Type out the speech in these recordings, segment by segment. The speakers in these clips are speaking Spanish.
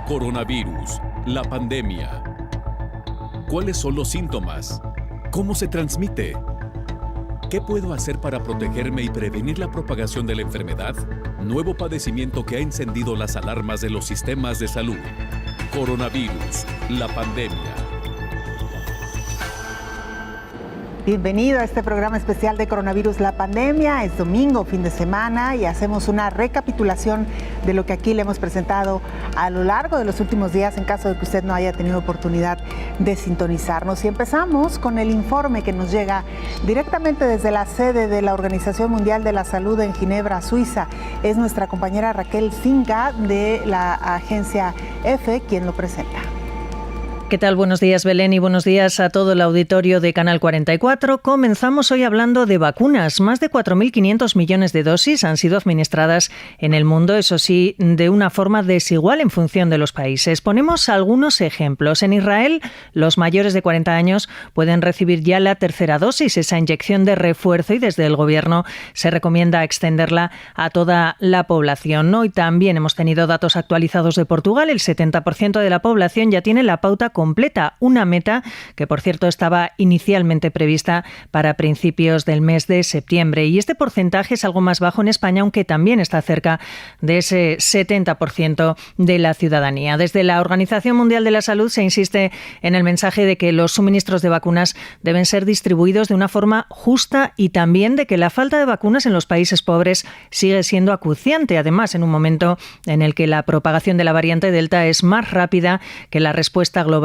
Coronavirus, la pandemia. ¿Cuáles son los síntomas? ¿Cómo se transmite? ¿Qué puedo hacer para protegerme y prevenir la propagación de la enfermedad? Nuevo padecimiento que ha encendido las alarmas de los sistemas de salud. Coronavirus, la pandemia. Bienvenido a este programa especial de Coronavirus, la pandemia. Es domingo, fin de semana, y hacemos una recapitulación de lo que aquí le hemos presentado a lo largo de los últimos días, en caso de que usted no haya tenido oportunidad de sintonizarnos. Y empezamos con el informe que nos llega directamente desde la sede de la Organización Mundial de la Salud en Ginebra, Suiza. Es nuestra compañera Raquel Finca de la agencia EFE quien lo presenta. ¿Qué tal? Buenos días, Belén, y buenos días a todo el auditorio de Canal 44. Comenzamos hoy hablando de vacunas. Más de 4.500 millones de dosis han sido administradas en el mundo, eso sí, de una forma desigual en función de los países. Ponemos algunos ejemplos. En Israel, los mayores de 40 años pueden recibir ya la tercera dosis, esa inyección de refuerzo, y desde el Gobierno se recomienda extenderla a toda la población. Hoy también hemos tenido datos actualizados de Portugal. El 70% de la población ya tiene la pauta completa, una meta que, por cierto, estaba inicialmente prevista para principios del mes de septiembre. Y este porcentaje es algo más bajo en España, aunque también está cerca de ese 70% de la ciudadanía. Desde la Organización Mundial de la Salud se insiste en el mensaje de que los suministros de vacunas deben ser distribuidos de una forma justa y también de que la falta de vacunas en los países pobres sigue siendo acuciante, además en un momento en el que la propagación de la variante Delta es más rápida que la respuesta global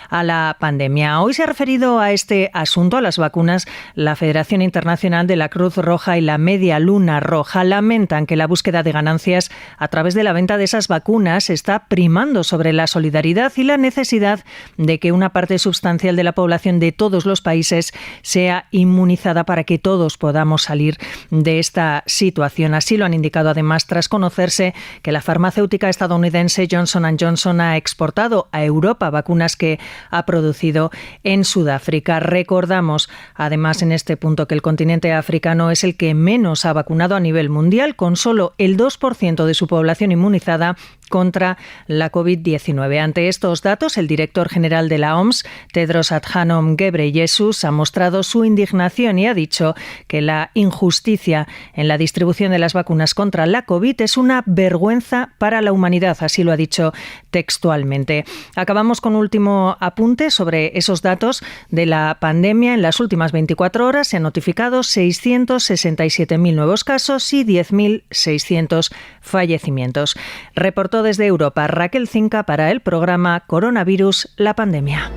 a la pandemia. Hoy se ha referido a este asunto, a las vacunas, la Federación Internacional de la Cruz Roja y la Media Luna Roja. Lamentan que la búsqueda de ganancias a través de la venta de esas vacunas está primando sobre la solidaridad y la necesidad de que una parte sustancial de la población de todos los países sea inmunizada para que todos podamos salir de esta situación. Así lo han indicado además tras conocerse que la farmacéutica estadounidense Johnson & Johnson ha exportado a Europa vacunas que ha producido en Sudáfrica. Recordamos, además, en este punto que el continente africano es el que menos ha vacunado a nivel mundial, con solo el 2% de su población inmunizada contra la COVID-19. Ante estos datos, el director general de la OMS, Tedros Adhanom Ghebreyesus, ha mostrado su indignación y ha dicho que la injusticia en la distribución de las vacunas contra la COVID es una vergüenza para la humanidad, así lo ha dicho textualmente. Acabamos con un último apunte sobre esos datos de la pandemia. En las últimas 24 horas se han notificado 667.000 nuevos casos y 10.600 fallecimientos. Reportó desde Europa Raquel Finca para el programa Coronavirus, la pandemia.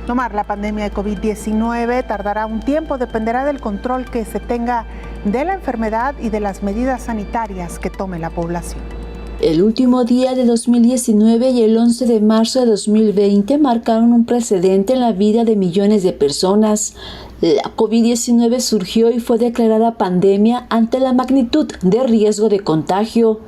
Tomar la pandemia de COVID-19 tardará un tiempo, dependerá del control que se tenga de la enfermedad y de las medidas sanitarias que tome la población. El último día de 2019 y el 11 de marzo de 2020 marcaron un precedente en la vida de millones de personas. La COVID-19 surgió y fue declarada pandemia ante la magnitud de riesgo de contagio.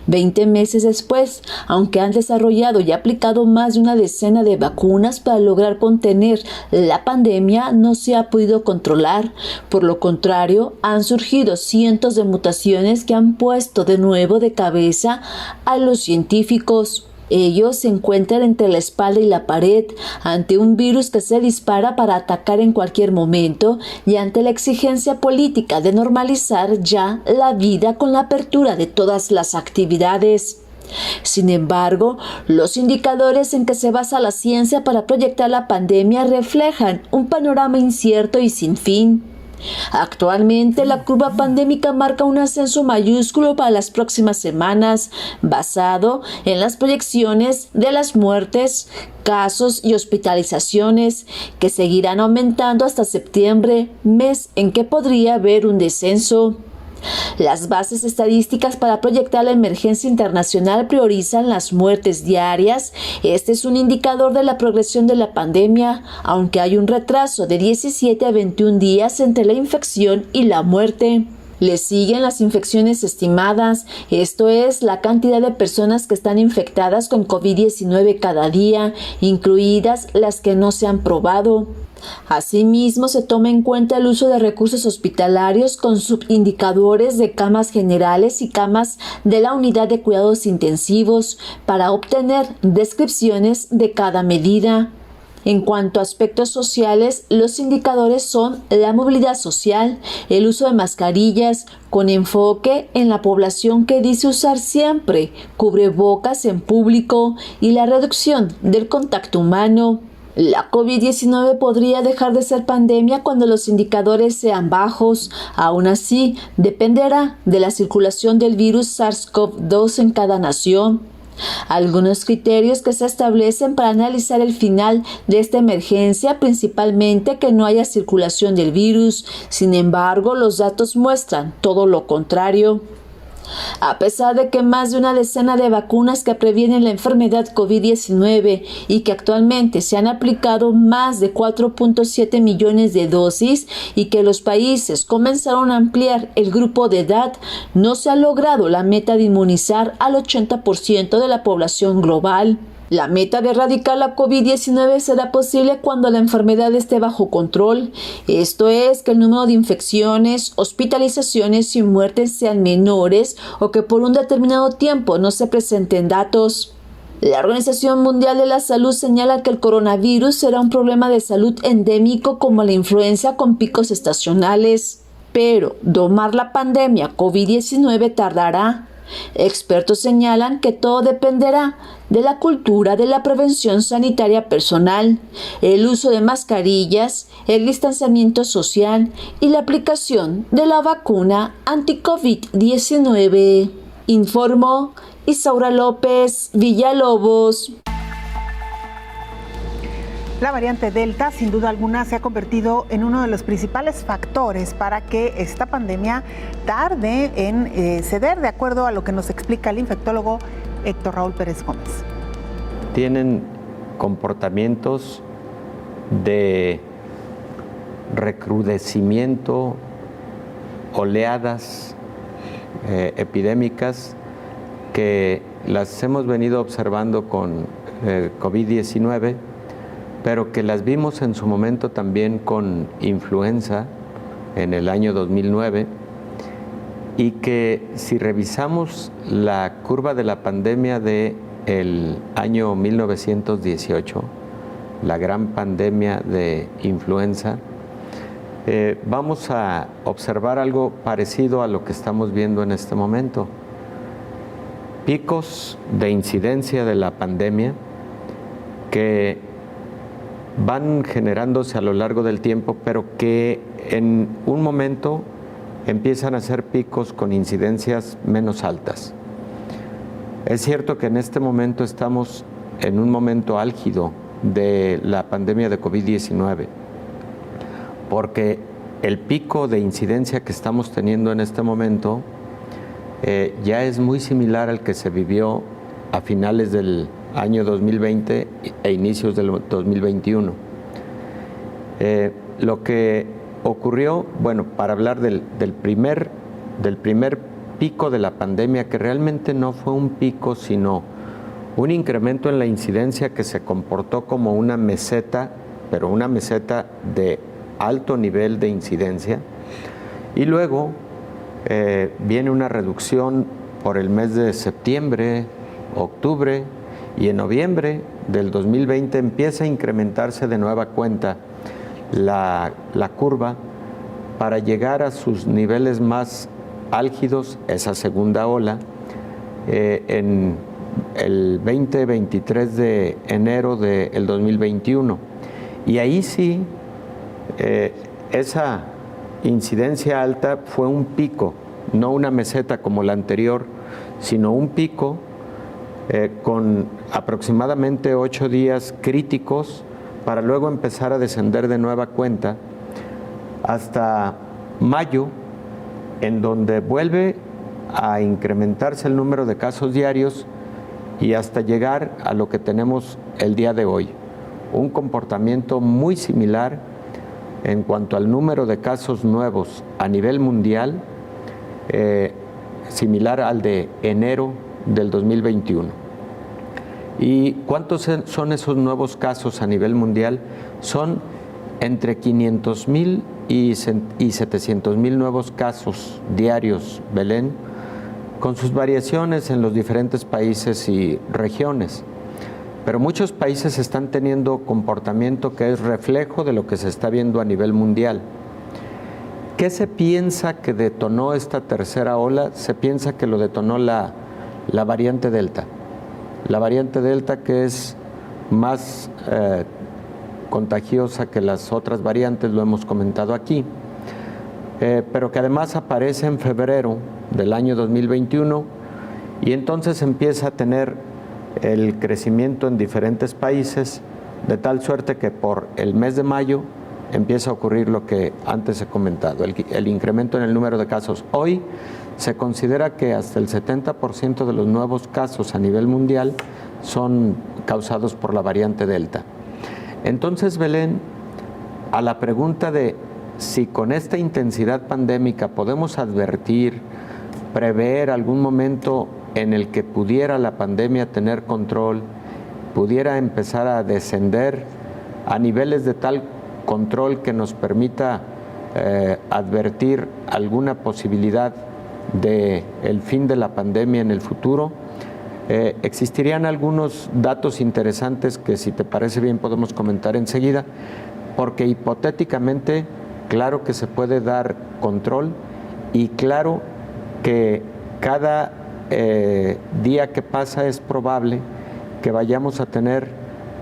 20 meses después, aunque han desarrollado y aplicado más de una decena de vacunas para lograr contener la pandemia, no se ha podido controlar. Por lo contrario, han surgido cientos de mutaciones que han puesto de nuevo de cabeza a los científicos. Ellos se encuentran entre la espalda y la pared, ante un virus que se dispara para atacar en cualquier momento y ante la exigencia política de normalizar ya la vida con la apertura de todas las actividades. Sin embargo, los indicadores en que se basa la ciencia para proyectar la pandemia reflejan un panorama incierto y sin fin. Actualmente, la curva pandémica marca un ascenso mayúsculo para las próximas semanas, basado en las proyecciones de las muertes, casos y hospitalizaciones, que seguirán aumentando hasta septiembre, mes en que podría haber un descenso. Las bases estadísticas para proyectar la emergencia internacional priorizan las muertes diarias. Este es un indicador de la progresión de la pandemia, aunque hay un retraso de 17 a 21 días entre la infección y la muerte. Le siguen las infecciones estimadas, esto es, la cantidad de personas que están infectadas con COVID-19 cada día, incluidas las que no se han probado. Asimismo, se toma en cuenta el uso de recursos hospitalarios con subindicadores de camas generales y camas de la unidad de cuidados intensivos para obtener descripciones de cada medida. En cuanto a aspectos sociales, los indicadores son la movilidad social, el uso de mascarillas, con enfoque en la población que dice usar siempre cubrebocas en público y la reducción del contacto humano. La COVID-19 podría dejar de ser pandemia cuando los indicadores sean bajos. Aún así, dependerá de la circulación del virus SARS-CoV-2 en cada nación. Algunos criterios que se establecen para analizar el final de esta emergencia, principalmente que no haya circulación del virus. Sin embargo, los datos muestran todo lo contrario. A pesar de que más de una decena de vacunas que previenen la enfermedad COVID-19 y que actualmente se han aplicado más de 4.7 millones de dosis y que los países comenzaron a ampliar el grupo de edad, no se ha logrado la meta de inmunizar al 80% de la población global. La meta de erradicar la COVID-19 será posible cuando la enfermedad esté bajo control, esto es, que el número de infecciones, hospitalizaciones y muertes sean menores o que por un determinado tiempo no se presenten datos. La Organización Mundial de la Salud señala que el coronavirus será un problema de salud endémico como la influenza con picos estacionales, pero domar la pandemia COVID-19 tardará. Expertos señalan que todo dependerá de la cultura de la prevención sanitaria personal, el uso de mascarillas, el distanciamiento social y la aplicación de la vacuna anti-COVID-19. Informó Isaura López Villalobos. La variante Delta, sin duda alguna, se ha convertido en uno de los principales factores para que esta pandemia tarde en ceder, de acuerdo a lo que nos explica el infectólogo Héctor Raúl Pérez Gómez. Tienen comportamientos de recrudecimiento, oleadas epidémicas que las hemos venido observando con COVID-19, pero que las vimos en su momento también con influenza en el año 2009 y que si revisamos la curva de la pandemia del año 1918, la gran pandemia de influenza, vamos a observar algo parecido a lo que estamos viendo en este momento. Picos de incidencia de la pandemia que van generándose a lo largo del tiempo, pero que en un momento empiezan a ser picos con incidencias menos altas. Es cierto que en este momento estamos en un momento álgido de la pandemia de COVID-19, porque el pico de incidencia que estamos teniendo en este momento ya es muy similar al que se vivió a finales del año 2020 e inicios del 2021. Lo que ocurrió, bueno, para hablar del primer pico de la pandemia, que realmente no fue un pico, sino un incremento en la incidencia que se comportó como una meseta, pero una meseta de alto nivel de incidencia, y luego viene una reducción por el mes de septiembre, octubre, y en noviembre del 2020 empieza a incrementarse de nueva cuenta la curva para llegar a sus niveles más álgidos, esa segunda ola, en el 20-23 de enero del 2021. Y ahí sí, esa incidencia alta fue un pico, no una meseta como la anterior, sino un pico con aproximadamente 8 días críticos para luego empezar a descender de nueva cuenta hasta mayo, en donde vuelve a incrementarse el número de casos diarios y hasta llegar a lo que tenemos el día de hoy. Un comportamiento muy similar en cuanto al número de casos nuevos a nivel mundial similar al de enero del 2021. ¿Y cuántos son esos nuevos casos a nivel mundial? Son entre 500,000 y 700,000 nuevos casos diarios, Belén, con sus variaciones en los diferentes países y regiones. Pero muchos países están teniendo comportamiento que es reflejo de lo que se está viendo a nivel mundial. ¿Qué se piensa que detonó esta tercera ola? Se piensa que lo detonó la variante Delta. La variante Delta, que es más contagiosa que las otras variantes, lo hemos comentado aquí, pero que además aparece en febrero del año 2021 y entonces empieza a tener el crecimiento en diferentes países, de tal suerte que por el mes de mayo empieza a ocurrir lo que antes he comentado, el incremento en el número de casos. Hoy se considera que hasta el 70% de los nuevos casos a nivel mundial son causados por la variante Delta. Entonces, Belén, a la pregunta de si con esta intensidad pandémica podemos advertir, prever algún momento en el que pudiera la pandemia tener control, pudiera empezar a descender a niveles de tal control que nos permita advertir alguna posibilidad del fin de la pandemia en el futuro, existirían algunos datos interesantes que, si te parece bien, podemos comentar enseguida, porque hipotéticamente, claro que se puede dar control y claro que cada día que pasa es probable que vayamos a tener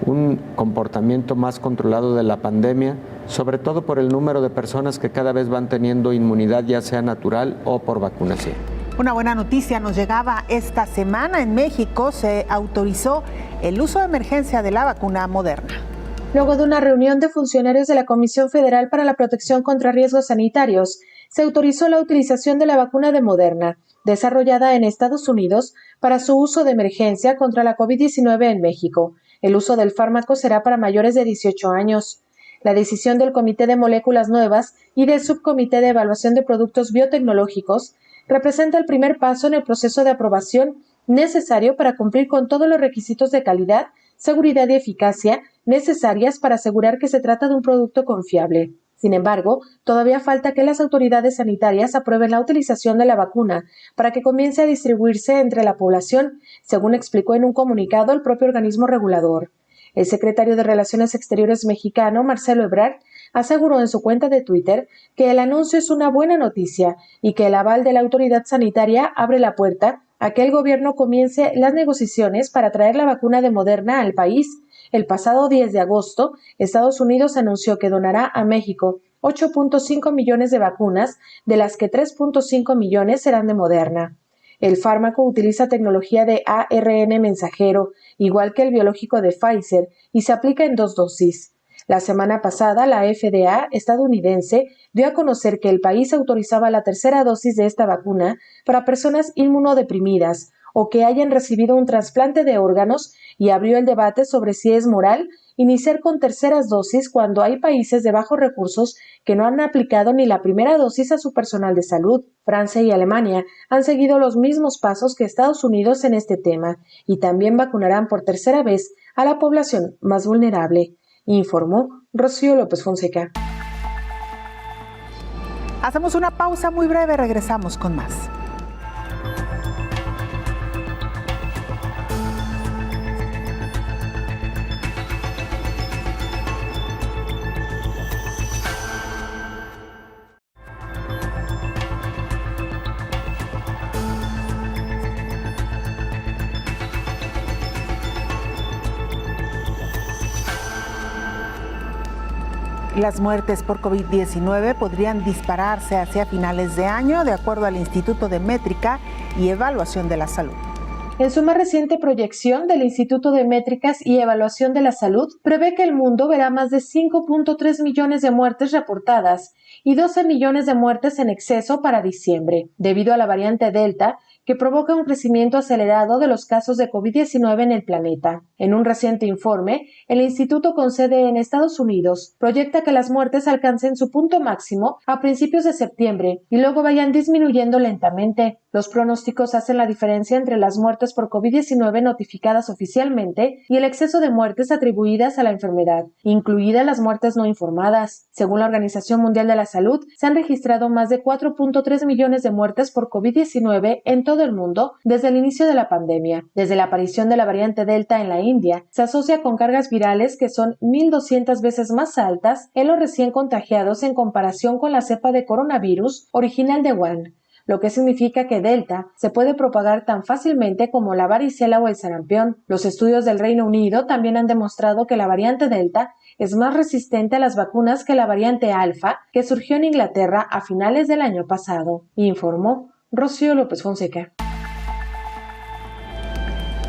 un comportamiento más controlado de la pandemia, sobre todo por el número de personas que cada vez van teniendo inmunidad, ya sea natural o por vacunación. Una buena noticia nos llegaba esta semana. En México se autorizó el uso de emergencia de la vacuna Moderna. Luego de una reunión de funcionarios de la Comisión Federal para la Protección contra Riesgos Sanitarios, se autorizó la utilización de la vacuna de Moderna, desarrollada en Estados Unidos, para su uso de emergencia contra la COVID-19 en México. El uso del fármaco será para mayores de 18 años. La decisión del Comité de Moléculas Nuevas y del Subcomité de Evaluación de Productos Biotecnológicos representa el primer paso en el proceso de aprobación necesario para cumplir con todos los requisitos de calidad, seguridad y eficacia necesarias para asegurar que se trata de un producto confiable. Sin embargo, todavía falta que las autoridades sanitarias aprueben la utilización de la vacuna para que comience a distribuirse entre la población, según explicó en un comunicado el propio organismo regulador. El secretario de Relaciones Exteriores mexicano, Marcelo Ebrard, aseguró en su cuenta de Twitter que el anuncio es una buena noticia y que el aval de la autoridad sanitaria abre la puerta a que el gobierno comience las negociaciones para traer la vacuna de Moderna al país. El pasado 10 de agosto, Estados Unidos anunció que donará a México 8.5 millones de vacunas, de las que 3.5 millones serán de Moderna. El fármaco utiliza tecnología de ARN mensajero, igual que el biológico de Pfizer, y se aplica en 2 dosis. La semana pasada, la FDA estadounidense dio a conocer que el país autorizaba la tercera dosis de esta vacuna para personas inmunodeprimidas o que hayan recibido un trasplante de órganos y abrió el debate sobre si es moral iniciar con terceras dosis cuando hay países de bajos recursos que no han aplicado ni la primera dosis a su personal de salud. Francia y Alemania han seguido los mismos pasos que Estados Unidos en este tema y también vacunarán por tercera vez a la población más vulnerable, informó Rocío López Fonseca. Hacemos una pausa muy breve, regresamos con más. Las muertes por COVID-19 podrían dispararse hacia finales de año, de acuerdo al Instituto de Métrica y Evaluación de la Salud. En su más reciente proyección del Instituto de Métricas y Evaluación de la Salud, prevé que el mundo verá más de 5.3 millones de muertes reportadas y 12 millones de muertes en exceso para diciembre, debido a la variante Delta, que provoca un crecimiento acelerado de los casos de COVID-19 en el planeta. En un reciente informe, el instituto con sede en Estados Unidos proyecta que las muertes alcancen su punto máximo a principios de septiembre y luego vayan disminuyendo lentamente. Los pronósticos hacen la diferencia entre las muertes por COVID-19 notificadas oficialmente y el exceso de muertes atribuidas a la enfermedad, incluidas las muertes no informadas. Según la Organización Mundial de la Salud, se han registrado más de 4.3 millones de muertes por COVID-19 en todo el mundo desde el inicio de la pandemia. Desde la aparición de la variante Delta en la India, se asocia con cargas virales que son 1.200 veces más altas en los recién contagiados en comparación con la cepa de coronavirus original de Wuhan, lo que significa que Delta se puede propagar tan fácilmente como la varicela o el sarampión. Los estudios del Reino Unido también han demostrado que la variante Delta es más resistente a las vacunas que la variante Alfa, que surgió en Inglaterra a finales del año pasado, informó Rocío López Fonseca.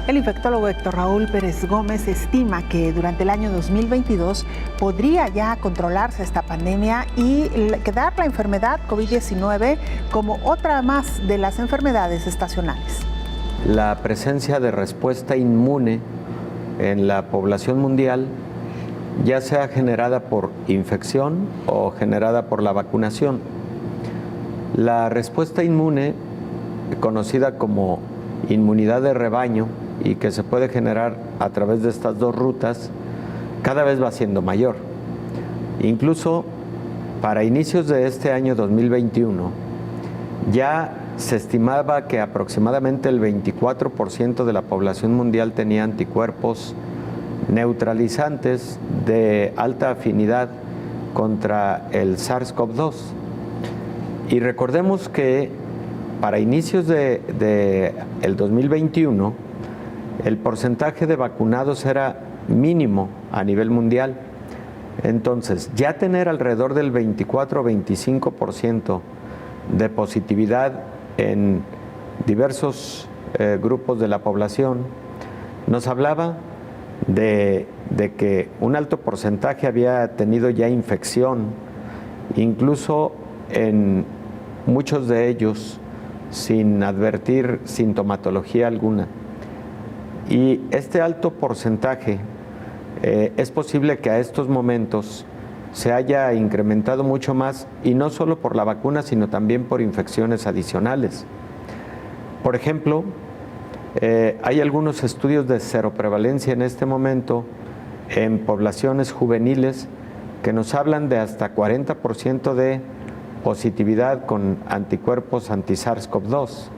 El infectólogo Héctor Raúl Pérez Gómez estima que durante el año 2022 podría ya controlarse esta pandemia y quedar la enfermedad COVID-19 como otra más de las enfermedades estacionales. La presencia de respuesta inmune en la población mundial, ya sea generada por infección o generada por la vacunación. La respuesta inmune, conocida como inmunidad de rebaño, y que se puede generar a través de estas dos rutas, cada vez va siendo mayor. Incluso para inicios de este año 2021, ya se estimaba que aproximadamente el 24% de la población mundial tenía anticuerpos neutralizantes de alta afinidad contra el SARS-CoV-2. Y recordemos que para inicios de el 2021, el porcentaje de vacunados era mínimo a nivel mundial. Entonces, ya tener alrededor del 24 o 25% de positividad en diversos grupos de la población, nos hablaba de que un alto porcentaje había tenido ya infección, incluso en muchos de ellos sin advertir sintomatología alguna. Y este alto porcentaje es posible que a estos momentos se haya incrementado mucho más, y no solo por la vacuna, sino también por infecciones adicionales. Por ejemplo, hay algunos estudios de seroprevalencia en este momento en poblaciones juveniles que nos hablan de hasta 40% de positividad con anticuerpos anti-SARS-CoV-2.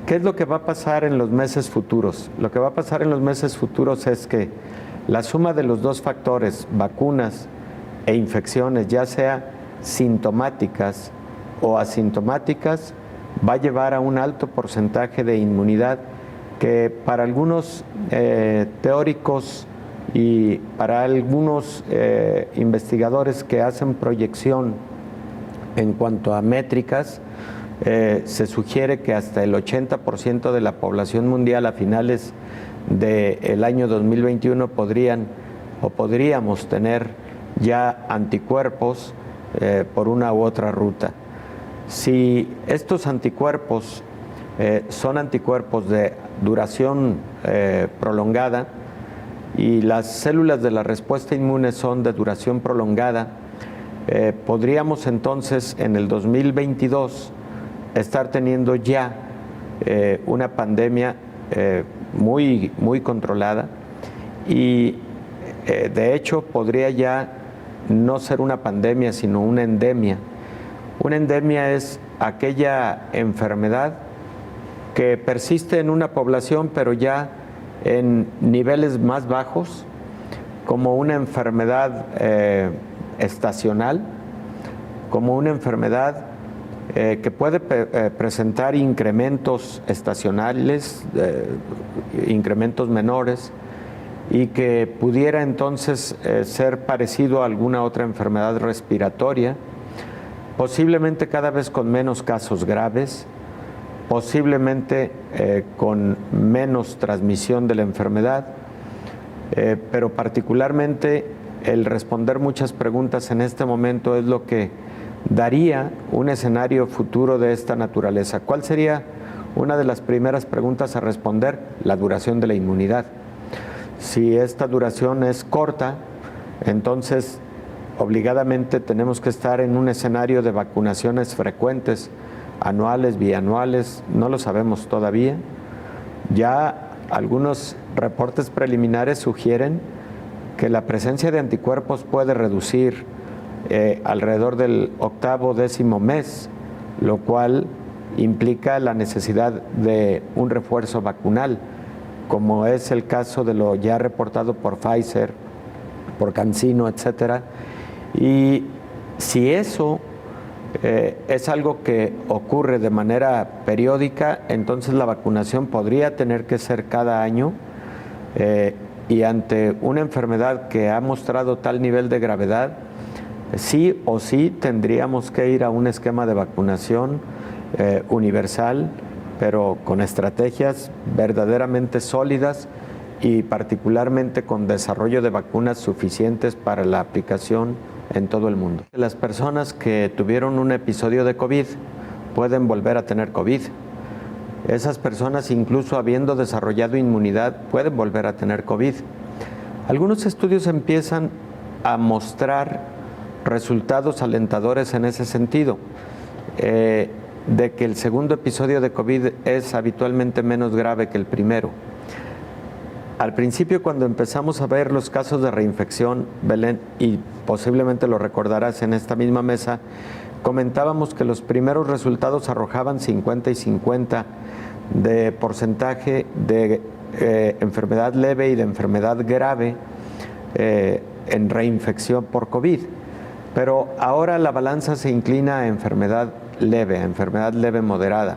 ¿Qué es lo que va a pasar en los meses futuros? Lo que va a pasar en los meses futuros es que la suma de los dos factores, vacunas e infecciones, ya sea sintomáticas o asintomáticas, va a llevar a un alto porcentaje de inmunidad que para algunos teóricos y para algunos investigadores que hacen proyección en cuanto a métricas, se sugiere que hasta el 80% de la población mundial a finales del año 2021 podríamos tener ya anticuerpos por una u otra ruta. Si estos anticuerpos son anticuerpos de duración prolongada y las células de la respuesta inmune son de duración prolongada, podríamos entonces en el 2022 estar teniendo ya una pandemia muy controlada, y de hecho podría ya no ser una pandemia sino una endemia. Una endemia es aquella enfermedad que persiste en una población pero ya en niveles más bajos, como una enfermedad estacional, como una enfermedad que puede presentar incrementos estacionales, incrementos menores, y que pudiera entonces ser parecido a alguna otra enfermedad respiratoria, posiblemente cada vez con menos casos graves, posiblemente con menos transmisión de la enfermedad, pero particularmente el responder muchas preguntas en este momento es lo que daría un escenario futuro de esta naturaleza. ¿Cuál sería una de las primeras preguntas a responder, la duración de la inmunidad. Si esta duración es corta, entonces obligadamente tenemos que estar en un escenario de vacunaciones frecuentes, anuales, bianuales, no lo sabemos todavía. Ya algunos reportes preliminares sugieren que la presencia de anticuerpos puede reducir alrededor del 8º, 10º mes, lo cual implica la necesidad de un refuerzo vacunal, como es el caso de lo ya reportado por Pfizer, por CanSino, etcétera. Y si eso es algo que ocurre de manera periódica, entonces la vacunación podría tener que ser cada año, y ante una enfermedad que ha mostrado tal nivel de gravedad, sí o sí tendríamos que ir a un esquema de vacunación universal, pero con estrategias verdaderamente sólidas y particularmente con desarrollo de vacunas suficientes para la aplicación en todo el mundo. Las personas que tuvieron un episodio de COVID pueden volver a tener COVID. Esas personas, incluso habiendo desarrollado inmunidad, pueden volver a tener COVID. Algunos estudios empiezan a mostrar resultados alentadores en ese sentido, de que el segundo episodio de COVID es habitualmente menos grave que el primero. Al principio, cuando empezamos a ver los casos de reinfección, Belén, y posiblemente lo recordarás en esta misma mesa, comentábamos que los primeros resultados arrojaban 50 y 50 de porcentaje de enfermedad leve y de enfermedad grave en reinfección por COVID. Pero ahora la balanza se inclina a enfermedad leve moderada,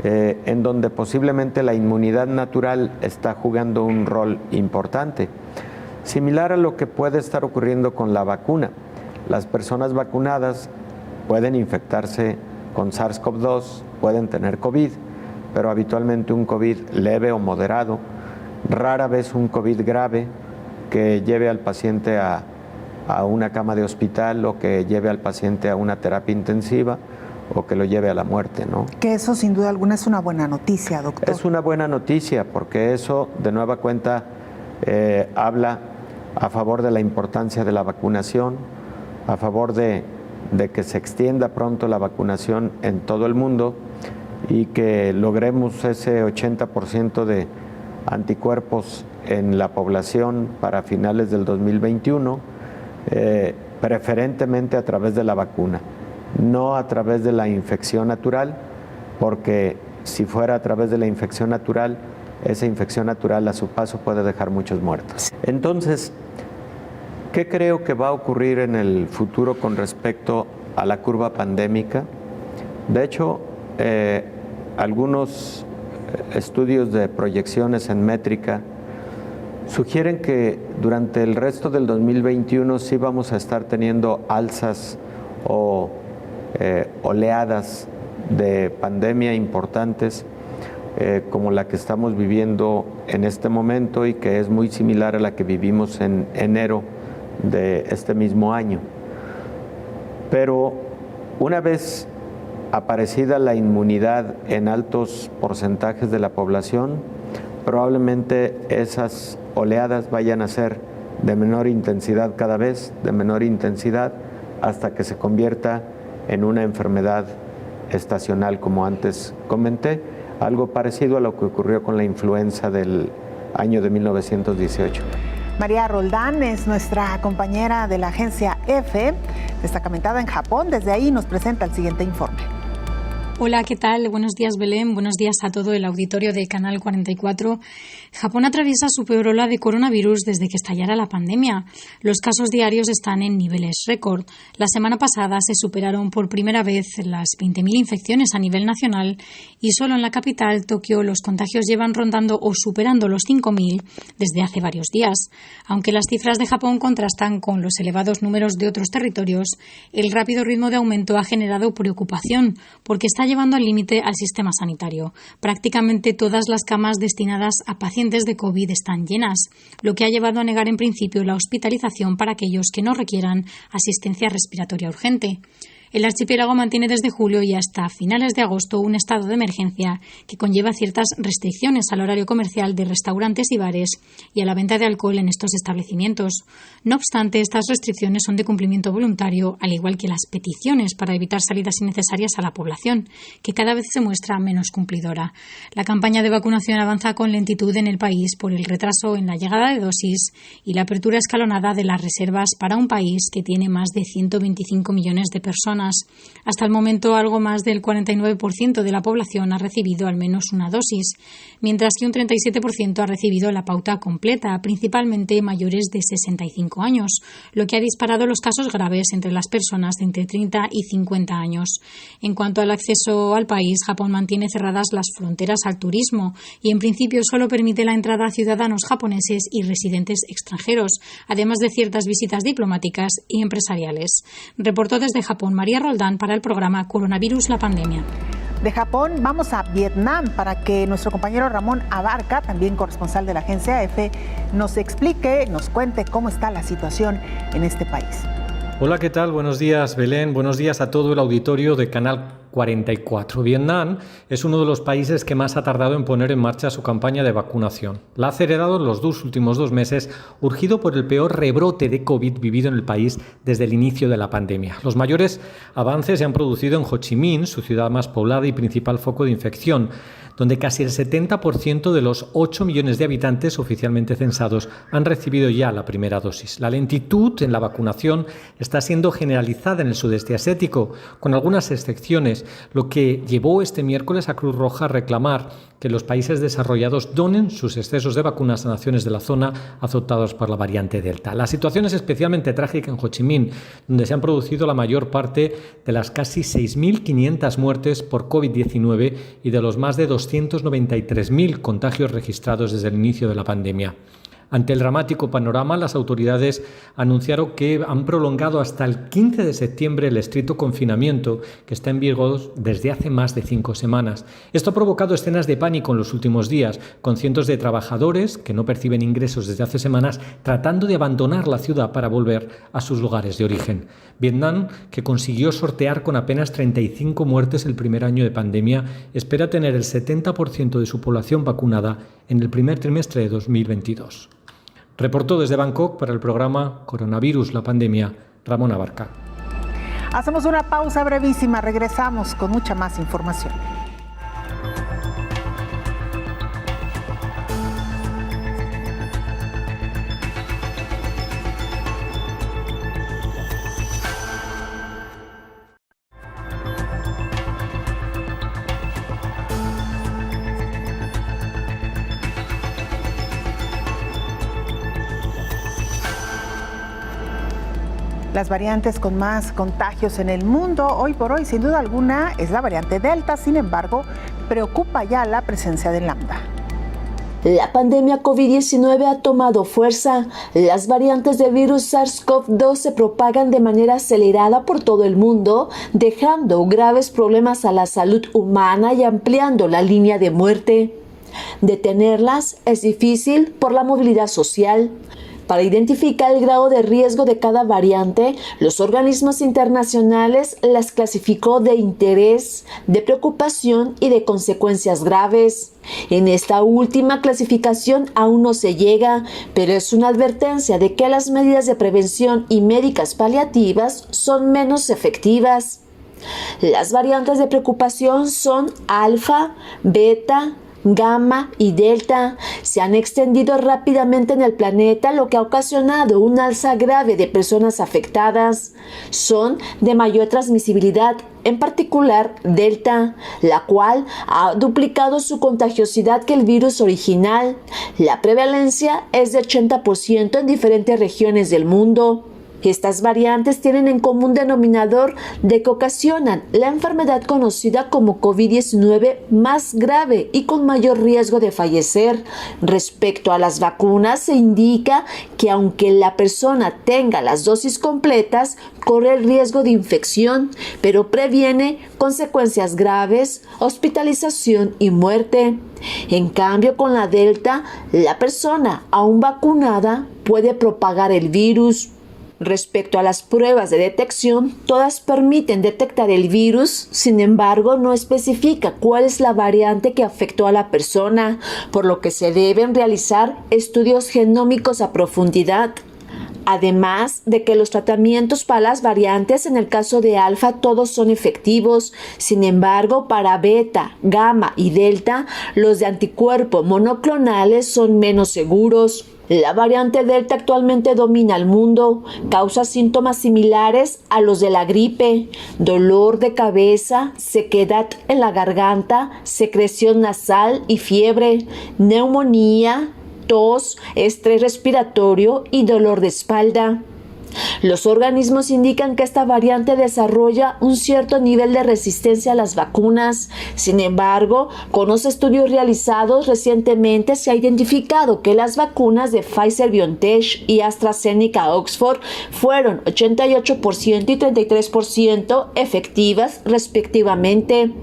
en donde posiblemente la inmunidad natural está jugando un rol importante, similar a lo que puede estar ocurriendo con la vacuna. Las personas vacunadas pueden infectarse con SARS-CoV-2, pueden tener COVID, pero habitualmente un COVID leve o moderado, rara vez un COVID grave que lleve al paciente a una cama de hospital o que lleve al paciente a una terapia intensiva o que lo lleve a la muerte, ¿no? Que eso sin duda alguna es una buena noticia, doctor. Es una buena noticia porque eso de nueva cuenta habla a favor de la importancia de la vacunación, a favor de que se extienda pronto la vacunación en todo el mundo y que logremos ese 80% de anticuerpos en la población para finales del 2021, preferentemente a través de la vacuna, no a través de la infección natural, porque si fuera a través de la infección natural, esa infección natural a su paso puede dejar muchos muertos. Entonces, ¿qué creo que va a ocurrir en el futuro con respecto a la curva pandémica? De hecho, algunos estudios de proyecciones en métrica sugieren que durante el resto del 2021 sí vamos a estar teniendo alzas o oleadas de pandemia importantes, como la que estamos viviendo en este momento y que es muy similar a la que vivimos en enero de este mismo año. Pero una vez aparecida la inmunidad en altos porcentajes de la población, probablemente esas oleadas vayan a ser de menor intensidad cada vez, de menor intensidad, hasta que se convierta en una enfermedad estacional, como antes comenté, algo parecido a lo que ocurrió con la influenza del año de 1918. María Roldán es nuestra compañera de la agencia EFE, destacamentada en Japón. Desde ahí nos presenta el siguiente informe. Hola, ¿qué tal? Buenos días, Belén. Buenos días a todo el auditorio de Canal 44. Japón atraviesa su peor ola de coronavirus desde que estallara la pandemia. Los casos diarios están en niveles récord. La semana pasada se superaron por primera vez las 20.000 infecciones a nivel nacional y solo en la capital, Tokio, los contagios llevan rondando o superando los 5.000 desde hace varios días. Aunque las cifras de Japón contrastan con los elevados números de otros territorios, el rápido ritmo de aumento ha generado preocupación porque está llevando al límite al sistema sanitario. Prácticamente todas las camas destinadas a pacientes de COVID están llenas, lo que ha llevado a negar en principio la hospitalización para aquellos que no requieran asistencia respiratoria urgente. El archipiélago mantiene desde julio y hasta finales de agosto un estado de emergencia que conlleva ciertas restricciones al horario comercial de restaurantes y bares y a la venta de alcohol en estos establecimientos. No obstante, estas restricciones son de cumplimiento voluntario, al igual que las peticiones para evitar salidas innecesarias a la población, que cada vez se muestra menos cumplidora. La campaña de vacunación avanza con lentitud en el país por el retraso en la llegada de dosis y la apertura escalonada de las reservas para un país que tiene más de 125 millones de personas. Hasta el momento, algo más del 49% de la población ha recibido al menos una dosis, mientras que un 37% ha recibido la pauta completa, principalmente mayores de 65 años, lo que ha disparado los casos graves entre las personas de entre 30 y 50 años. En cuanto al acceso al país, Japón mantiene cerradas las fronteras al turismo y en principio solo permite la entrada a ciudadanos japoneses y residentes extranjeros, además de ciertas visitas diplomáticas y empresariales. Reportó desde Japón María Roldán para el programa Coronavirus la pandemia. De Japón vamos a Vietnam para que nuestro compañero Ramón Abarca, también corresponsal de la agencia EFE, nos explique, nos cuente cómo está la situación en este país. Hola, ¿qué tal? Buenos días, Belén. Buenos días a todo el auditorio de Canal 44. Vietnam es uno de los países que más ha tardado en poner en marcha su campaña de vacunación. La ha acelerado en los últimos 2 meses, urgido por el peor rebrote de COVID vivido en el país desde el inicio de la pandemia. Los mayores avances se han producido en Ho Chi Minh, su ciudad más poblada y principal foco de infección, donde casi el 70% de los 8 millones de habitantes oficialmente censados han recibido ya la primera dosis. La lentitud en la vacunación está siendo generalizada en el sudeste asiático, con algunas excepciones, lo que llevó este miércoles a Cruz Roja a reclamar que los países desarrollados donen sus excesos de vacunas a naciones de la zona azotadas por la variante Delta. La situación es especialmente trágica en Ho Chi Minh, donde se han producido la mayor parte de las casi 6.500 muertes por COVID-19 y de los más de 293.000 contagios registrados desde el inicio de la pandemia. Ante el dramático panorama, las autoridades anunciaron que han prolongado hasta el 15 de septiembre el estricto confinamiento que está en vigor desde hace más de 5 semanas. Esto ha provocado escenas de pánico en los últimos días, con cientos de trabajadores que no perciben ingresos desde hace semanas tratando de abandonar la ciudad para volver a sus lugares de origen. Vietnam, que consiguió sortear con apenas 35 muertes el primer año de pandemia, espera tener el 70% de su población vacunada en el primer trimestre de 2022. Reportó desde Bangkok para el programa Coronavirus la pandemia, Ramón Abarca. Hacemos una pausa brevísima, regresamos con mucha más información. Las variantes con más contagios en el mundo hoy por hoy, sin duda alguna, es la variante Delta. Sin embargo, preocupa ya la presencia de Lambda. La pandemia COVID-19 ha tomado fuerza. Las variantes del virus SARS-CoV-2 se propagan de manera acelerada por todo el mundo, dejando graves problemas a la salud humana y ampliando la línea de muerte. Detenerlas es difícil por la movilidad social. Para identificar el grado de riesgo de cada variante, los organismos internacionales las clasificó de interés, de preocupación y de consecuencias graves. En esta última clasificación aún no se llega, pero es una advertencia de que las medidas de prevención y médicas paliativas son menos efectivas. Las variantes de preocupación son alfa, beta, gamma y delta. Se han extendido rápidamente en el planeta, lo que ha ocasionado un alza grave de personas afectadas. Son de mayor transmisibilidad, en particular delta, la cual ha duplicado su contagiosidad que el virus original. La prevalencia es de 80% en diferentes regiones del mundo. Estas variantes tienen en común denominador de que ocasionan la enfermedad conocida como COVID-19 más grave y con mayor riesgo de fallecer. Respecto a las vacunas, se indica que aunque la persona tenga las dosis completas, corre el riesgo de infección, pero previene consecuencias graves, hospitalización y muerte. En cambio, con la Delta, la persona aún vacunada puede propagar el virus. Respecto a las pruebas de detección, todas permiten detectar el virus, sin embargo, no especifica cuál es la variante que afectó a la persona, por lo que se deben realizar estudios genómicos a profundidad. Además de que los tratamientos para las variantes en el caso de alfa todos son efectivos, sin embargo para beta, gamma y delta los de anticuerpo monoclonales son menos seguros. La variante delta actualmente domina el mundo, causa síntomas similares a los de la gripe, dolor de cabeza, sequedad en la garganta, secreción nasal y fiebre, neumonía, tos, estrés respiratorio y dolor de espalda. Los organismos indican que esta variante desarrolla un cierto nivel de resistencia a las vacunas. Sin embargo, con los estudios realizados recientemente se ha identificado que las vacunas de Pfizer-BioNTech y AstraZeneca-Oxford fueron 88% y 33% efectivas respectivamente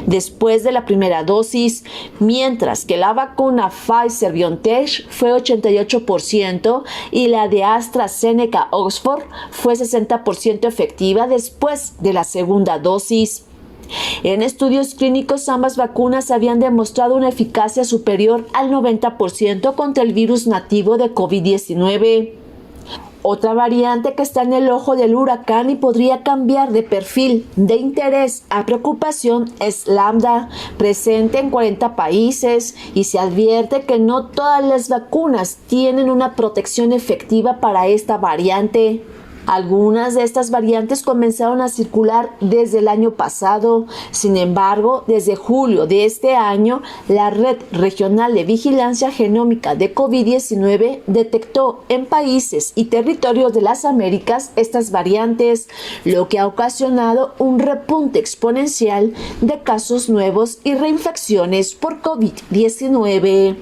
después de la primera dosis, mientras que la vacuna Pfizer-BioNTech fue 88% y la de AstraZeneca-Oxford fue 60% efectiva después de la segunda dosis. En estudios clínicos, ambas vacunas habían demostrado una eficacia superior al 90% contra el virus nativo de COVID-19. Otra variante que está en el ojo del huracán y podría cambiar de perfil de interés a preocupación es Lambda, presente en 40 países, y se advierte que no todas las vacunas tienen una protección efectiva para esta variante. Algunas de estas variantes comenzaron a circular desde el año pasado. Sin embargo, desde julio de este año, la Red Regional de Vigilancia Genómica de COVID-19 detectó en países y territorios de las Américas estas variantes, lo que ha ocasionado un repunte exponencial de casos nuevos y reinfecciones por COVID-19.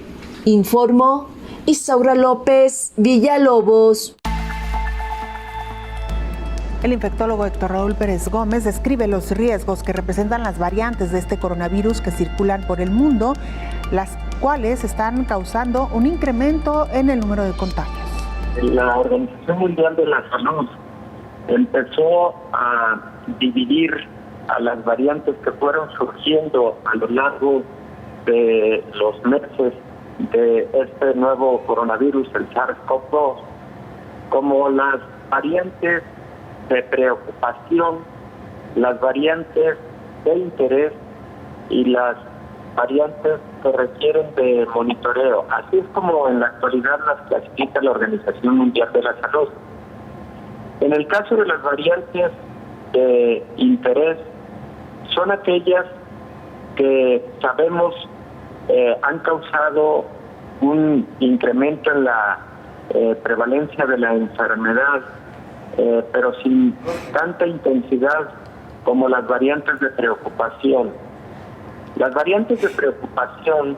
Informó Isaura López Villalobos. El infectólogo Héctor Raúl Pérez Gómez describe los riesgos que representan las variantes de este coronavirus que circulan por el mundo, las cuales están causando un incremento en el número de contagios. La Organización Mundial de la Salud empezó a dividir a las variantes que fueron surgiendo a lo largo de los meses de este nuevo coronavirus, el SARS-CoV-2, como las variantes de preocupación, las variantes de interés y las variantes que requieren de monitoreo. Así es como en la actualidad las clasifica la Organización Mundial de la Salud. En el caso de las variantes de interés, son aquellas que sabemos han causado un incremento en la prevalencia de la enfermedad, pero sin tanta intensidad como las variantes de preocupación. Las variantes de preocupación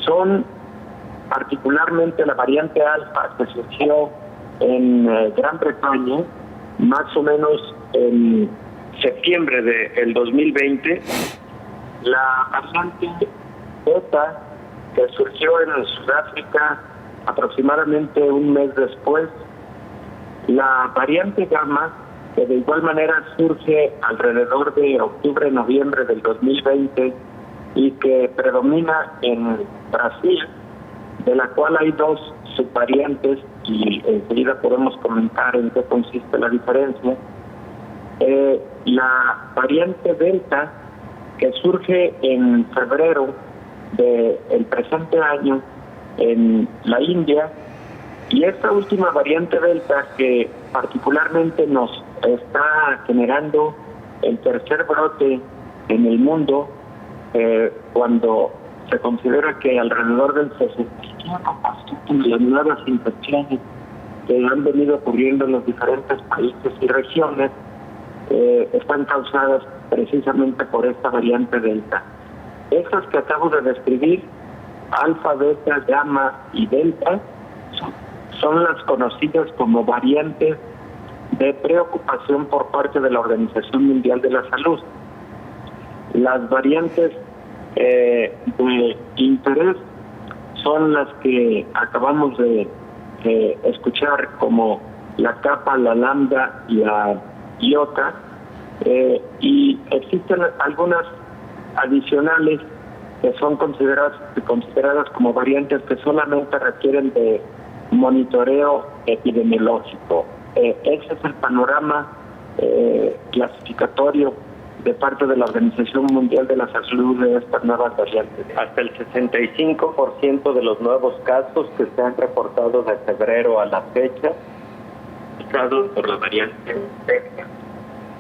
son particularmente la variante alfa que surgió en Gran Bretaña, más o menos en septiembre del 2020, la variante beta que surgió en Sudáfrica aproximadamente un mes después, la variante gamma, que de igual manera surge alrededor de octubre-noviembre del 2020 y que predomina en Brasil, de la cual hay dos subvariantes y enseguida podemos comentar en qué consiste la diferencia. La variante delta, que surge en febrero del presente año en la India, y esta última variante delta que particularmente nos está generando el tercer brote en el mundo, cuando se considera que alrededor del 65% de las nuevas infecciones que han venido ocurriendo en los diferentes países y regiones están causadas precisamente por esta variante delta. Estas que acabo de describir, alfa, beta, gamma y delta, son las conocidas como variantes de preocupación por parte de la Organización Mundial de la Salud. Las variantes de interés son las que acabamos de escuchar, como la Kappa, la Lambda y la Iota, y existen algunas adicionales que son consideradas como variantes que solamente requieren de monitoreo epidemiológico. Ese es el panorama clasificatorio de parte de la Organización Mundial de la Salud de estas nuevas variantes. Hasta el 65% de los nuevos casos que se han reportado de febrero a la fecha, causados por la variante Delta.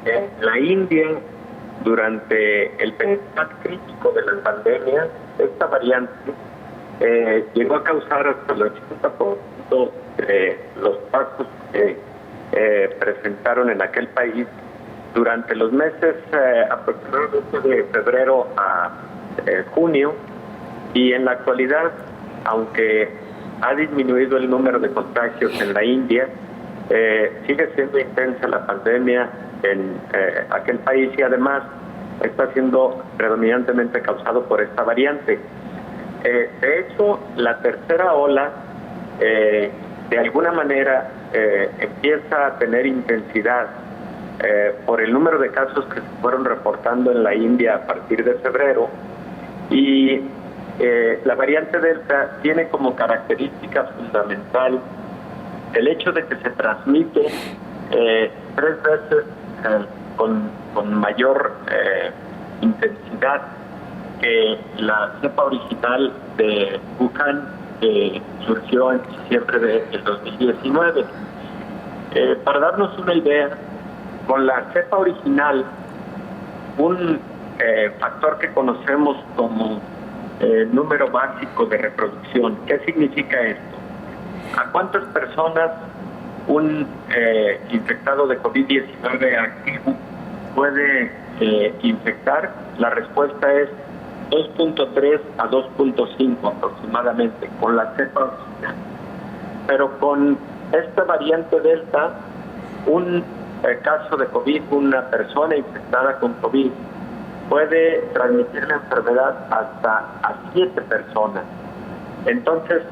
En la India, durante el periodo más crítico de la pandemia, esta variante llegó a causar hasta el 80% de los casos que presentaron en aquel país durante los meses aproximadamente de febrero a junio, y en la actualidad, aunque ha disminuido el número de contagios en la India, sigue siendo intensa la pandemia en aquel país, y además está siendo predominantemente causado por esta variante. De hecho, la tercera ola de alguna manera empieza a tener intensidad por el número de casos que se fueron reportando en la India a partir de febrero, y la variante Delta tiene como característica fundamental el hecho de que se transmite 3 veces con mayor intensidad que la cepa original de Wuhan, que surgió en diciembre del 2019. Para darnos una idea, con la cepa original, un factor que conocemos como número básico de reproducción. ¿Qué significa esto? ¿A cuántas personas un infectado de COVID-19 activo puede infectar? La respuesta es 2.3 a 2.5 aproximadamente con la cepa original. Pero con esta variante Delta, un caso de COVID, una persona infectada con COVID, puede transmitir la enfermedad hasta a 7 personas. Entonces,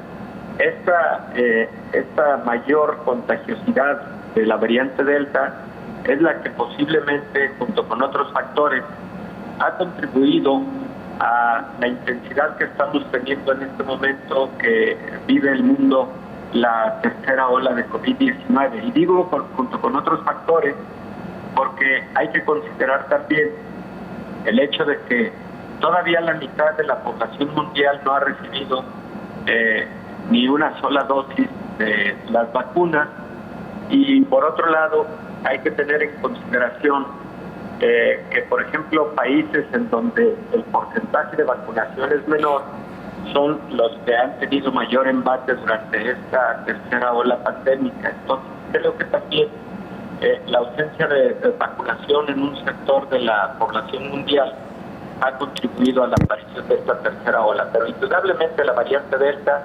esta mayor contagiosidad de la variante Delta es la que posiblemente, junto con otros factores, ha contribuido a la intensidad que estamos teniendo en este momento que vive el mundo, la tercera ola de COVID-19. Y digo junto con otros factores porque hay que considerar también el hecho de que todavía la mitad de la población mundial no ha recibido ni una sola dosis de las vacunas, y por otro lado hay que tener en consideración que, por ejemplo, países en donde el porcentaje de vacunación es menor son los que han tenido mayor embate durante esta tercera ola pandémica. Entonces creo que también la ausencia de vacunación en un sector de la población mundial ha contribuido a la aparición de esta tercera ola, pero indudablemente la variante Delta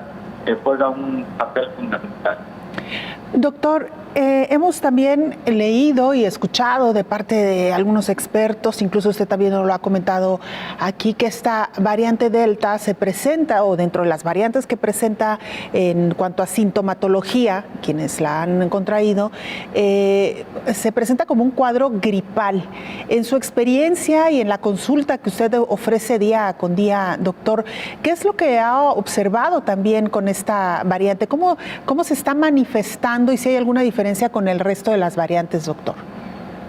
juega un papel fundamental. Doctor, hemos también leído y escuchado de parte de algunos expertos, incluso usted también nos lo ha comentado aquí, que esta variante Delta se presenta, o dentro de las variantes que presenta en cuanto a sintomatología, quienes la han contraído, se presenta como un cuadro gripal. En su experiencia y en la consulta que usted ofrece día con día, doctor, ¿qué es lo que ha observado también con esta variante? ¿Cómo se está manifestando y si hay alguna diferencia con el resto de las variantes, doctor?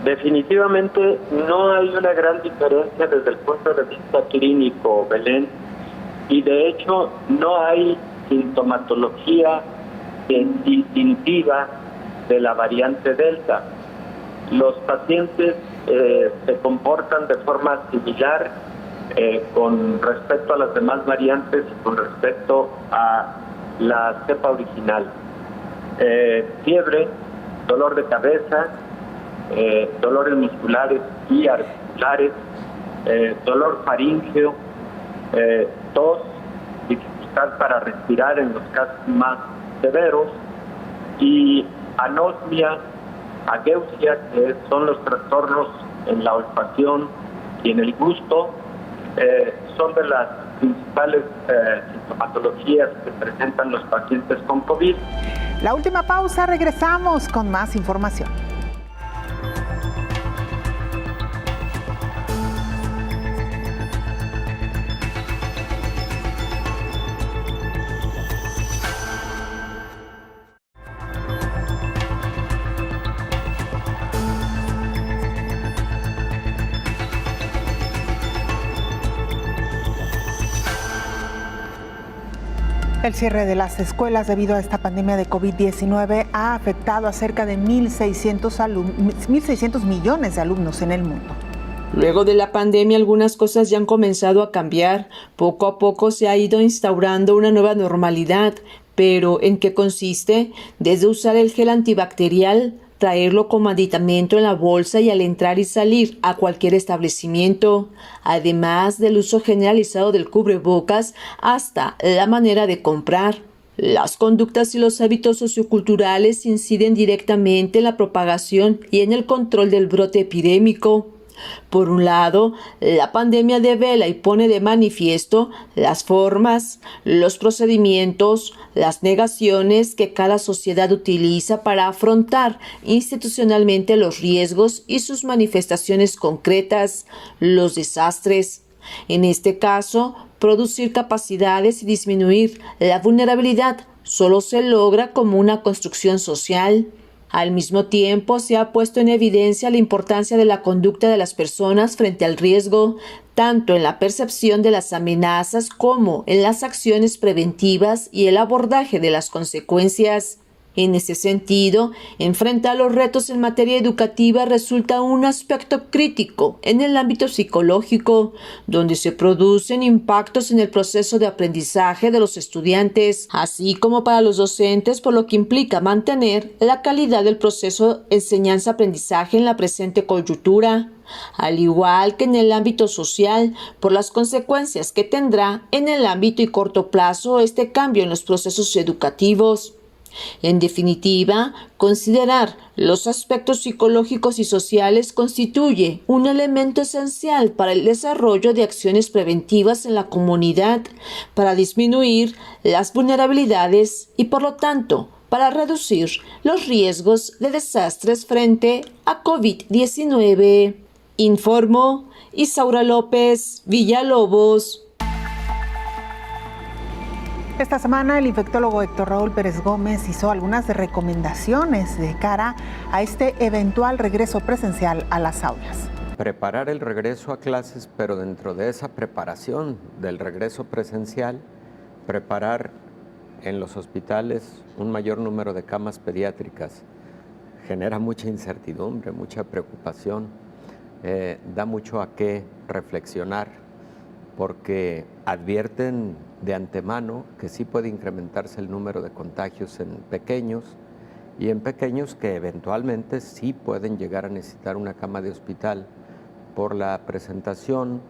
Definitivamente no hay una gran diferencia desde el punto de vista clínico, Belén, y de hecho no hay sintomatología distintiva de la variante Delta. Los pacientes se comportan de forma similar con respecto a las demás variantes y con respecto a la cepa original. Fiebre, dolor de cabeza, dolores musculares y articulares, dolor faríngeo, tos, dificultad para respirar en los casos más severos, y anosmia, ageusia, que son los trastornos en la olfacción y en el gusto, son de las principales sintomatologías que presentan los pacientes con COVID. La última pausa, regresamos con más información. El cierre de las escuelas debido a esta pandemia de COVID-19 ha afectado a cerca de 1.600 millones de alumnos en el mundo. Luego de la pandemia, algunas cosas ya han comenzado a cambiar. Poco a poco se ha ido instaurando una nueva normalidad. Pero, ¿en qué consiste? Desde usar el gel antibacterial, traerlo como aditamento en la bolsa y al entrar y salir a cualquier establecimiento, además del uso generalizado del cubrebocas, hasta la manera de comprar. Las conductas y los hábitos socioculturales inciden directamente en la propagación y en el control del brote epidémico. Por un lado, la pandemia devela y pone de manifiesto las formas, los procedimientos, las negaciones que cada sociedad utiliza para afrontar institucionalmente los riesgos y sus manifestaciones concretas, los desastres. En este caso, producir capacidades y disminuir la vulnerabilidad solo se logra como una construcción social. Al mismo tiempo, se ha puesto en evidencia la importancia de la conducta de las personas frente al riesgo, tanto en la percepción de las amenazas como en las acciones preventivas y el abordaje de las consecuencias. En ese sentido, enfrentar los retos en materia educativa resulta un aspecto crítico en el ámbito psicológico, donde se producen impactos en el proceso de aprendizaje de los estudiantes, así como para los docentes, por lo que implica mantener la calidad del proceso enseñanza-aprendizaje en la presente coyuntura, al igual que en el ámbito social, por las consecuencias que tendrá en el ámbito y corto plazo este cambio en los procesos educativos. En definitiva, considerar los aspectos psicológicos y sociales constituye un elemento esencial para el desarrollo de acciones preventivas en la comunidad, para disminuir las vulnerabilidades y, por lo tanto, para reducir los riesgos de desastres frente a COVID-19. Informó Isaura López Villalobos. Esta semana el infectólogo Héctor Raúl Pérez Gómez hizo algunas recomendaciones de cara a este eventual regreso presencial a las aulas. Preparar el regreso a clases, pero dentro de esa preparación del regreso presencial, preparar en los hospitales un mayor número de camas pediátricas. Genera mucha incertidumbre, mucha preocupación, da mucho a qué reflexionar, porque advierten de antemano que sí puede incrementarse el número de contagios en pequeños y en pequeños que eventualmente sí pueden llegar a necesitar una cama de hospital por la presentación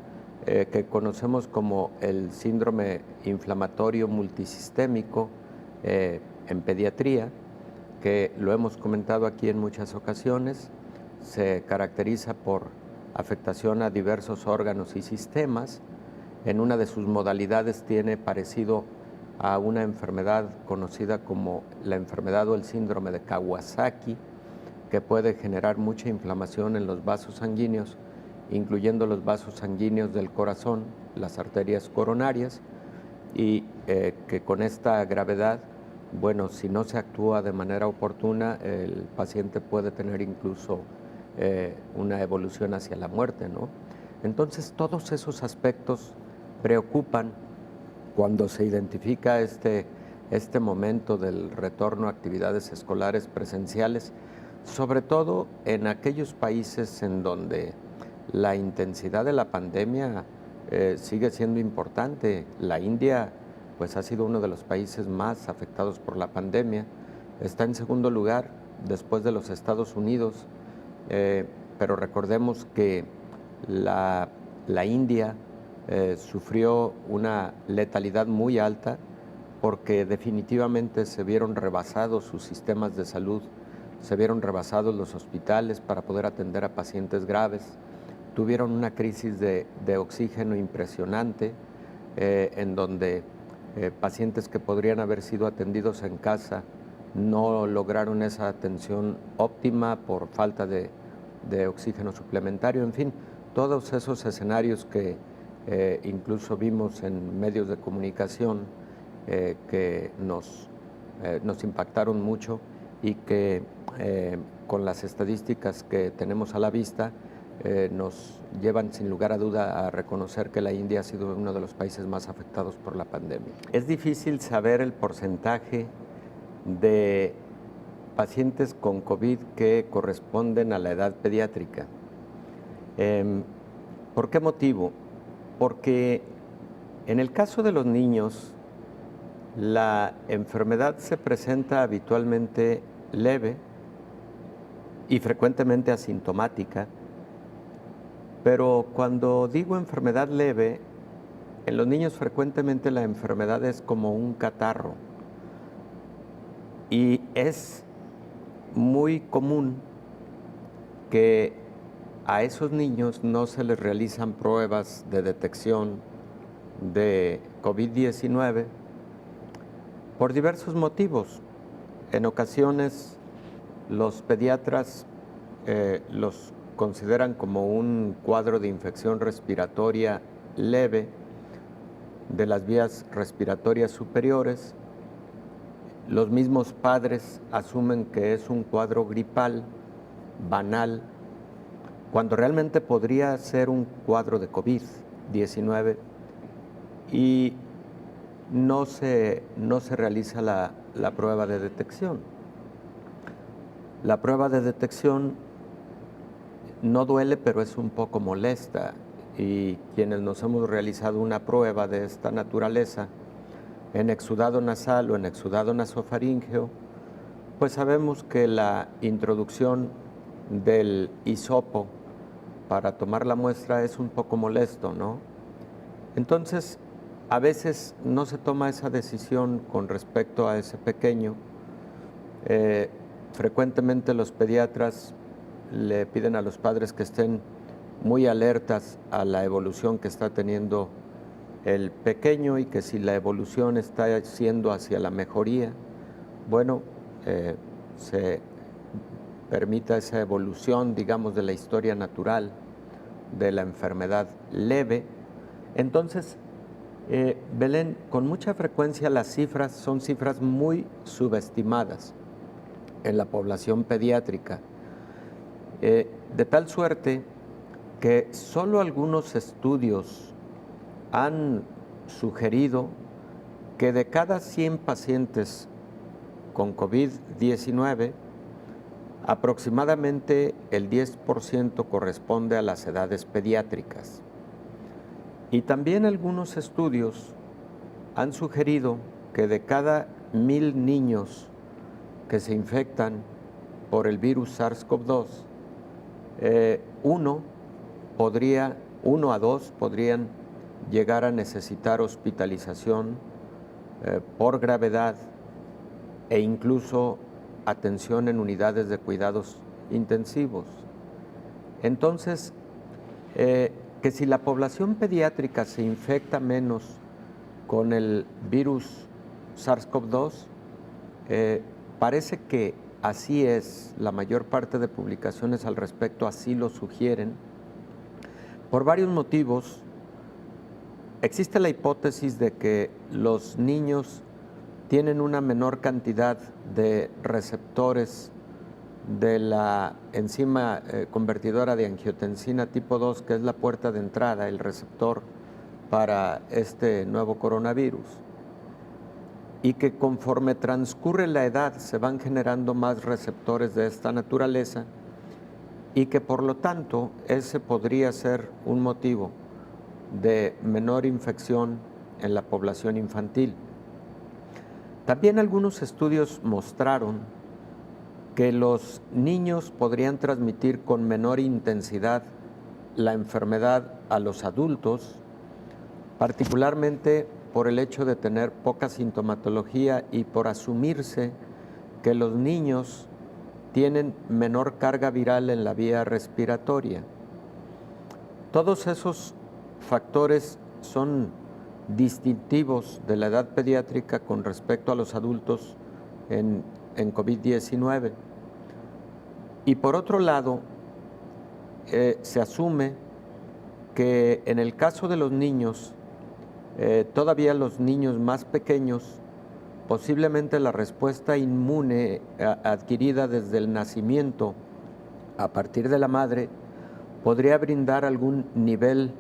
que conocemos como el síndrome inflamatorio multisistémico en pediatría, que lo hemos comentado aquí en muchas ocasiones, se caracteriza por afectación a diversos órganos y sistemas. En una de sus modalidades tiene parecido a una enfermedad conocida como la enfermedad o el síndrome de Kawasaki, que puede generar mucha inflamación en los vasos sanguíneos, incluyendo los vasos sanguíneos del corazón, las arterias coronarias, y que con esta gravedad, bueno, si no se actúa de manera oportuna, el paciente puede tener incluso una evolución hacia la muerte, ¿no? Entonces, todos esos aspectos preocupan cuando se identifica este momento del retorno a actividades escolares presenciales, sobre todo en aquellos países en donde la intensidad de la pandemia sigue siendo importante. La India, pues, ha sido uno de los países más afectados por la pandemia. Está en segundo lugar después de los Estados Unidos, pero recordemos que la India sufrió una letalidad muy alta porque definitivamente se vieron rebasados sus sistemas de salud, se vieron rebasados los hospitales para poder atender a pacientes graves, tuvieron una crisis de oxígeno impresionante en donde pacientes que podrían haber sido atendidos en casa no lograron esa atención óptima por falta de oxígeno suplementario, en fin, todos esos escenarios que incluso vimos en medios de comunicación que nos impactaron mucho y que con las estadísticas que tenemos a la vista nos llevan sin lugar a duda a reconocer que la India ha sido uno de los países más afectados por la pandemia. Es difícil saber el porcentaje de pacientes con COVID que corresponden a la edad pediátrica. ¿Por qué motivo? Porque en el caso de los niños, la enfermedad se presenta habitualmente leve y frecuentemente asintomática, pero cuando digo enfermedad leve, en los niños frecuentemente la enfermedad es como un catarro y es muy común que a esos niños no se les realizan pruebas de detección de COVID-19 por diversos motivos. En ocasiones los pediatras los consideran como un cuadro de infección respiratoria leve de las vías respiratorias superiores. Los mismos padres asumen que es un cuadro gripal, banal, cuando realmente podría ser un cuadro de COVID-19 y no se realiza la prueba de detección. La prueba de detección no duele, pero es un poco molesta, y quienes nos hemos realizado una prueba de esta naturaleza en exudado nasal o en exudado nasofaríngeo, pues sabemos que la introducción del hisopo para tomar la muestra es un poco molesto, ¿no? Entonces, a veces no se toma esa decisión con respecto a ese pequeño. Frecuentemente los pediatras le piden a los padres que estén muy alertas a la evolución que está teniendo el pequeño y que si la evolución está siendo hacia la mejoría, bueno, se permita esa evolución, digamos, de la historia natural de la enfermedad leve. Entonces, Belén, con mucha frecuencia las cifras son cifras muy subestimadas en la población pediátrica, de tal suerte que solo algunos estudios han sugerido que de cada 100 pacientes con COVID-19, aproximadamente el 10% corresponde a las edades pediátricas. Y también algunos estudios han sugerido que de cada 1000 niños que se infectan por el virus SARS-CoV-2, 1 a 2 podrían llegar a necesitar hospitalización por gravedad e incluso atención en unidades de cuidados intensivos. Entonces, que si la población pediátrica se infecta menos con el virus SARS-CoV-2, parece que así es, la mayor parte de publicaciones al respecto así lo sugieren, por varios motivos. Existe la hipótesis de que los niños tienen una menor cantidad de receptores de la enzima convertidora de angiotensina tipo 2, que es la puerta de entrada, el receptor para este nuevo coronavirus, y que conforme transcurre la edad se van generando más receptores de esta naturaleza y que por lo tanto ese podría ser un motivo de menor infección en la población infantil. También algunos estudios mostraron que los niños podrían transmitir con menor intensidad la enfermedad a los adultos, particularmente por el hecho de tener poca sintomatología y por asumirse que los niños tienen menor carga viral en la vía respiratoria. Todos esos factores son distintivos de la edad pediátrica con respecto a los adultos en en COVID-19. Y por otro lado, se asume que en el caso de los niños, todavía los niños más pequeños, posiblemente la respuesta inmune adquirida desde el nacimiento a partir de la madre podría brindar algún nivel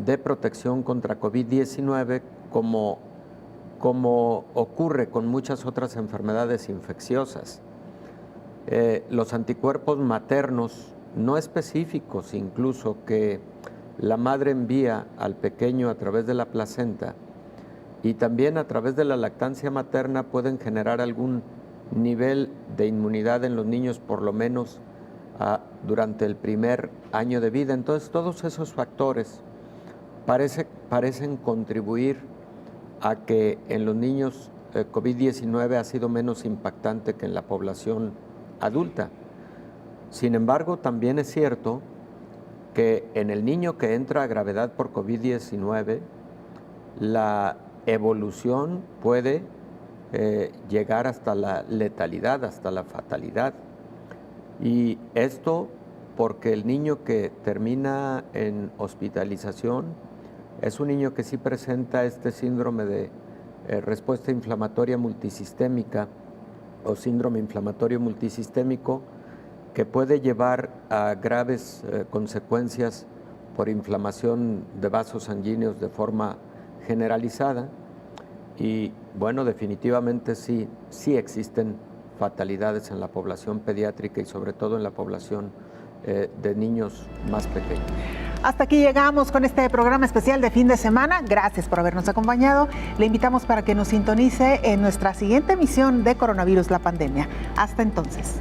de protección contra COVID-19 como ocurre con muchas otras enfermedades infecciosas. Los anticuerpos maternos no específicos, incluso que la madre envía al pequeño a través de la placenta y también a través de la lactancia materna, pueden generar algún nivel de inmunidad en los niños, por lo menos durante el primer año de vida. Entonces, todos esos factores parecen contribuir a que en los niños COVID-19 ha sido menos impactante que en la población adulta. Sin embargo, también es cierto que en el niño que entra a gravedad por COVID-19, la evolución puede llegar hasta la letalidad, hasta la fatalidad. Y esto porque el niño que termina en hospitalización es un niño que sí presenta este síndrome de respuesta inflamatoria multisistémica o síndrome inflamatorio multisistémico, que puede llevar a graves consecuencias por inflamación de vasos sanguíneos de forma generalizada. Y bueno, definitivamente sí existen fatalidades en la población pediátrica y sobre todo en la población de niños más pequeños. Hasta aquí llegamos con este programa especial de fin de semana. Gracias por habernos acompañado. Le invitamos para que nos sintonice en nuestra siguiente emisión de Coronavirus, la pandemia. Hasta entonces.